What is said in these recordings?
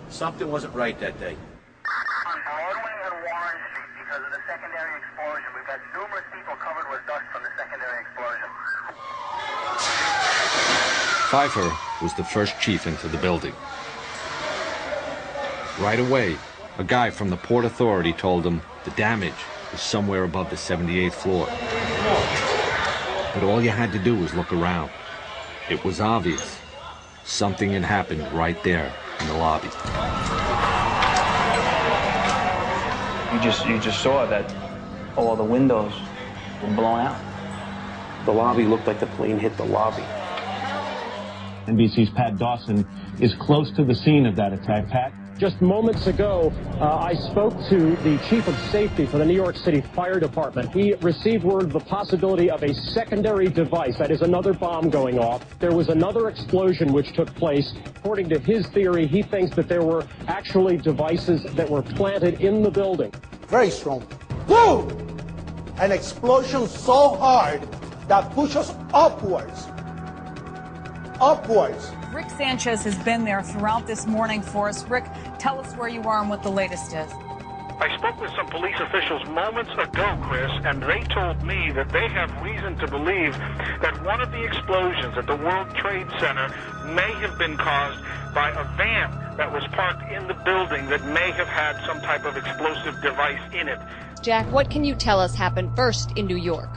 Something wasn't right that day. On Broadway and Warren Street, because of the secondary explosion, we've got numerous people covered with dust from the secondary explosion. Pfeiffer was the first chief into the building. Right away, a guy from the Port Authority told him the damage was somewhere above the 78th floor. But all you had to do was look around. It was obvious. Something had happened right there in the lobby. You just saw that all the windows were blown out. The lobby looked like the plane hit the lobby. NBC's Pat Dawson is close to the scene of that attack. Pat? Just moments ago, I spoke to the chief of safety for the New York City Fire Department. He received word of the possibility of a secondary device, that is another bomb going off. There was another explosion which took place. According to his theory, he thinks that there were actually devices that were planted in the building. Very strong. Boom! An explosion so hard that pushed us upwards. Upwards. Rick Sanchez has been there throughout this morning for us. Rick, tell us where you are and what the latest is. I spoke with some police officials moments ago, Chris, and they told me that they have reason to believe that one of the explosions at the World Trade Center may have been caused by a van that was parked in the building that may have had some type of explosive device in it. Jack, what can you tell us happened first in New York?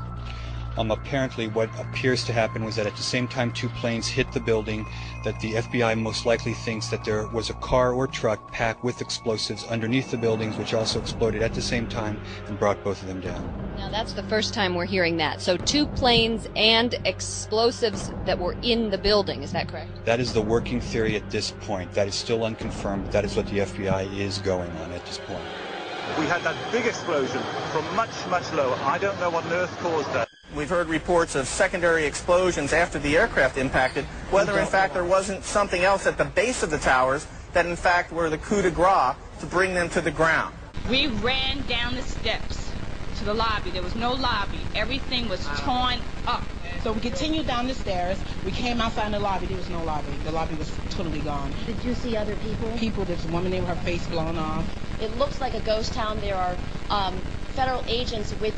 Apparently what appears to happen was that at the same time two planes hit the building, that the FBI most likely thinks that there was a car or truck packed with explosives underneath the buildings, which also exploded at the same time and brought both of them down. Now that's the first time we're hearing that. So two planes and explosives that were in the building, is that correct? That is the working theory at this point. That is still unconfirmed, but that is what the FBI is going on at this point. We had that big explosion from much, much lower. I don't know what on earth caused that. We've heard reports of secondary explosions after the aircraft impacted, whether in fact there wasn't something else at the base of the towers that in fact were the coup de grace to bring them to the ground. We ran down the steps to the lobby. There was no lobby. Everything was torn up. So we continued down the stairs. We came outside in the lobby. There was no lobby. The lobby was totally gone. Did you see other people? People. There's a woman there with her face blown off. It looks like a ghost town. There are federal agents with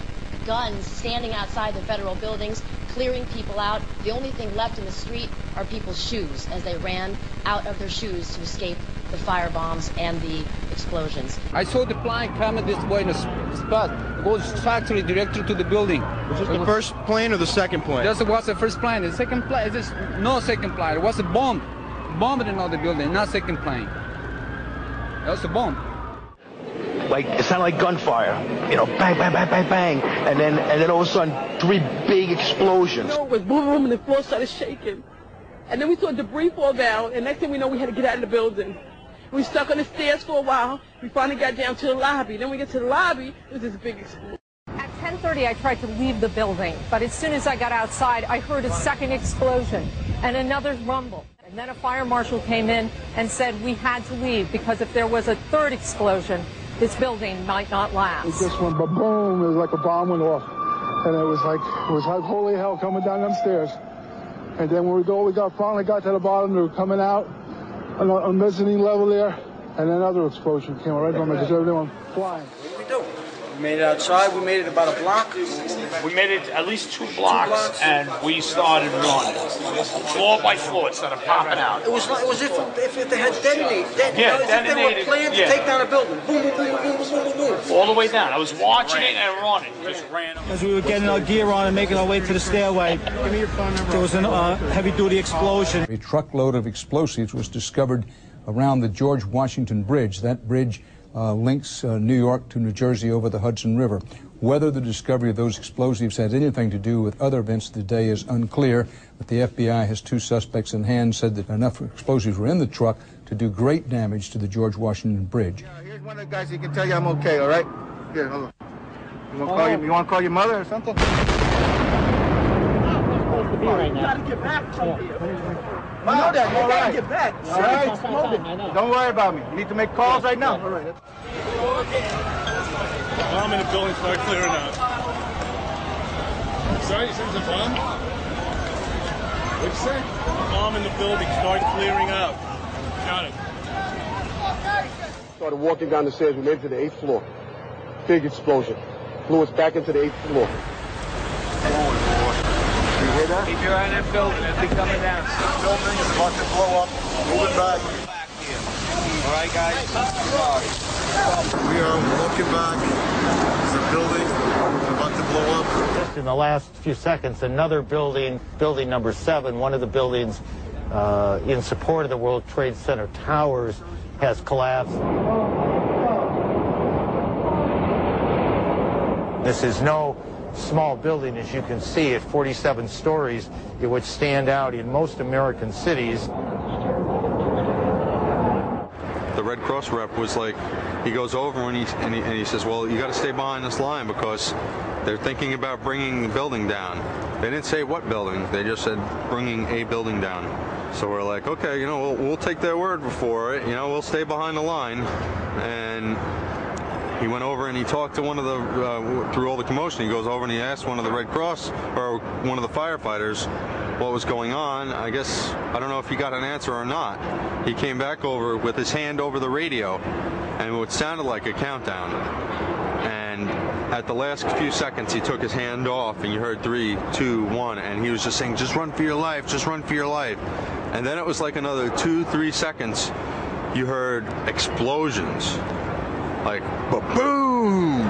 guns standing outside the federal buildings, clearing people out. The only thing left in the street are people's shoes as they ran out of their shoes to escape the fire bombs and the explosions. I saw the plane coming this way in a spot. It goes factory directly to the building. Was this the first plane or the second plane? This was the first plane. The second plane, there's no second plane. It was a bomb. Bombed in another building, not second plane. That was a bomb. Like, it sounded like gunfire, you know, bang, bang, bang, bang, bang, and then all of a sudden, three big explosions. You know, it was boom, boom, and the floor started shaking. And then we saw debris fall down, and next thing we know, we had to get out of the building. We stuck on the stairs for a while. We finally got down to the lobby. Then we get to the lobby, there was this big explosion. At 10:30, I tried to leave the building, but as soon as I got outside, I heard a second explosion and another rumble. And then a fire marshal came in and said we had to leave because if there was a third explosion, this building might not last. It just went ba-boom. It was like a bomb went off. And it was like holy hell coming down them stairs. And then when we finally got to the bottom, they were coming out on the mezzanine level there. And another explosion came right from it because everything went flying. What did we do? We made it outside. We made it about a block. We made it at least two blocks, and we started running. Floor by floor, it started popping out. It was if they had detonated. Yeah, if they were planned to take down a building. Boom, boom, boom, boom, boom, boom, boom, boom. All the way down. I was watching it and running. Just ran. As we were getting our gear on and making our way to the stairway, there was a heavy-duty explosion. A truckload of explosives was discovered around the George Washington Bridge. That bridge links New York to New Jersey over the Hudson River. Whether the discovery of those explosives has anything to do with other events of the day is unclear, but the FBI has two suspects in hand, said that enough explosives were in the truck to do great damage to the George Washington Bridge. Yeah, here's one of the guys who can tell you I'm okay, all right? Here, hold on. You want to call your mother or something? You gotta get back from here. I know that. You gotta get back. All right? Don't worry about me. You need to make calls right now. All right. Bomb in the building, start clearing out. Sorry, you said it's a bomb? What'd you say? Bomb in the building, start clearing out. Got it. Started walking down the stairs. We made it to the 8th floor. Big explosion. Blew us back into the 8th floor. You hear that? Keep your eye on that building. It'll be coming down. The building is about to blow up. Moving back. All right, guys. We are walking back. There's a building about to blow up. Just in the last few seconds, another building, building number 7, one of the buildings in support of the World Trade Center towers, has collapsed. This is no small building, as you can see, at 47 stories. It would stand out in most American cities. The Red Cross rep was like, he goes over and he says, well, you got to stay behind this line because they're thinking about bringing the building down. They didn't say what building, they just said bringing a building down. So we're like, okay, you know, we'll take their word for it, you know, we'll stay behind the line. And he went over and he talked to one of the, through all the commotion, he goes over and he asked one of the Red Cross, or one of the firefighters, what was going on. I guess, I don't know if he got an answer or not. He came back over with his hand over the radio, and it sounded like a countdown. And at the last few seconds, he took his hand off, and you heard 3, 2, 1, and he was just saying, just run for your life, just run for your life. And then it was like another 2, 3 seconds, you heard explosions. Like, boom!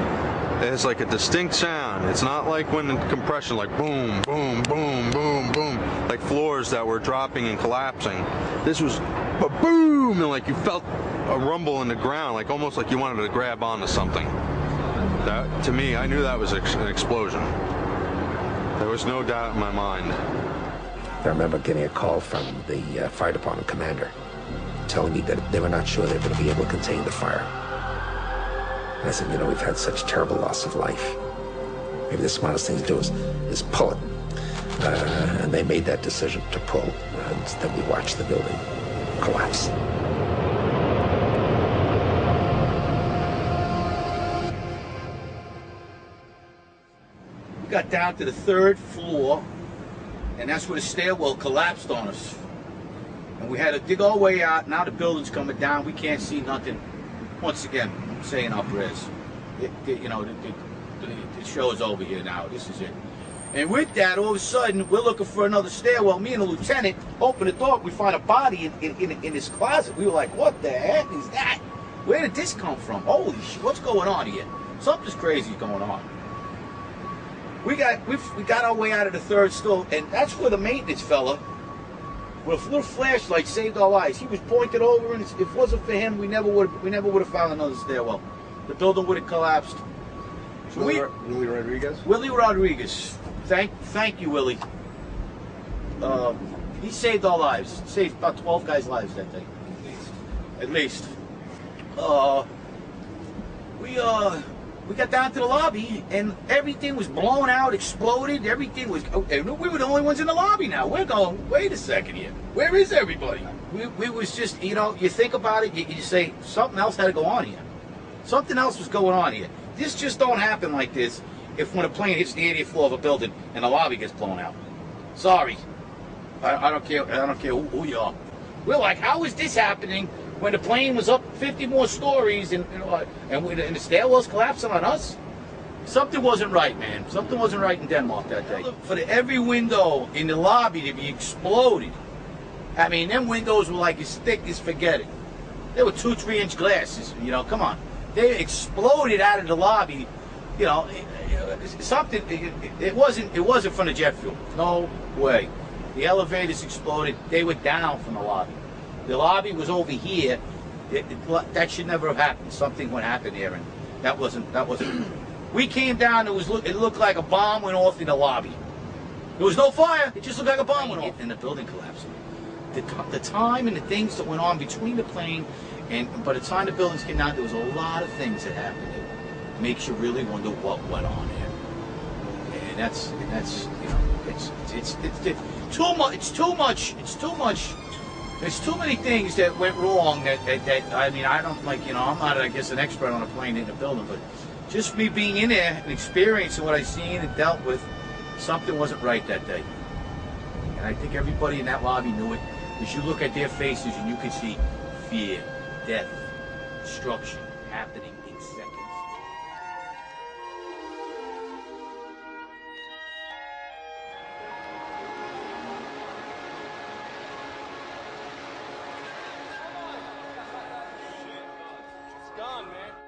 It's like a distinct sound. It's not like when in compression, like boom, boom, boom, boom, boom, like floors that were dropping and collapsing. This was boom, and like you felt a rumble in the ground, like almost like you wanted to grab onto something. That, to me, I knew that was an explosion. There was no doubt in my mind. I remember getting a call from the fire department commander telling me that they were not sure they were going to be able to contain the fire. And I said, you know, we've had such terrible loss of life. Maybe the smartest thing to do is pull it. And they made that decision to pull, and then we watched the building collapse. We got down to the 3rd floor, and that's where the stairwell collapsed on us. And we had to dig our way out. Now the building's coming down. We can't see nothing. Once again, I'm saying our prayers. You know, the show is over here now. This is it. And with that, all of a sudden, we're looking for another stairwell. Me and the lieutenant open the door. We find a body in this closet. We were like, what the heck is that? Where did this come from? Holy shit, what's going on here? Something's crazy going on. We got our way out of the 3rd story, and that's where the maintenance fella with a little flashlight saved our lives. He was pointed over, and if it wasn't for him, we never would have found another stairwell. The building would have collapsed. So Willie Rodriguez? Willie Rodriguez. Thank you, Willie. He saved our lives. Saved about 12 guys' lives that day. At least. We got down to the lobby, and everything was blown out, exploded. Everything was. And we were the only ones in the lobby now. We're going, wait a second here. Where is everybody? We was just, you know, you think about it, you say, something else had to go on here. Something else was going on here. This just don't happen like this if when a plane hits the 80th floor of a building and the lobby gets blown out. Sorry. I don't care who you are. We're like, how is this happening when the plane was up 50 more stories and the stairwell's collapsing on us? Something wasn't right, man. Something wasn't right in Denmark that day. For every window in the lobby to be exploded. I mean, them windows were like as thick as forget it. They were 2-3 inch glasses, you know, come on. They exploded out of the lobby, you know, something, it wasn't from the jet fuel. No way. The elevators exploded. They were down from the lobby. The lobby was over here. That should never have happened. Something would happen there, and that wasn't. We came down. It looked like a bomb went off in the lobby. There was no fire. It just looked like a bomb went off, and the building collapsed. The time and the things that went on between the plane and by the time the buildings came down, there was a lot of things that happened that makes you really wonder what went on here. And that's you know, it's too much. It's too much. There's too many things that went wrong that I mean, I don't, like, you know, I'm not, I guess, an expert on a plane in a building, but just me being in there and experiencing what I've seen and dealt with, something wasn't right that day. And I think everybody in that lobby knew it. As you look at their faces and you could see fear, death, destruction happening in seconds. It's gone, man.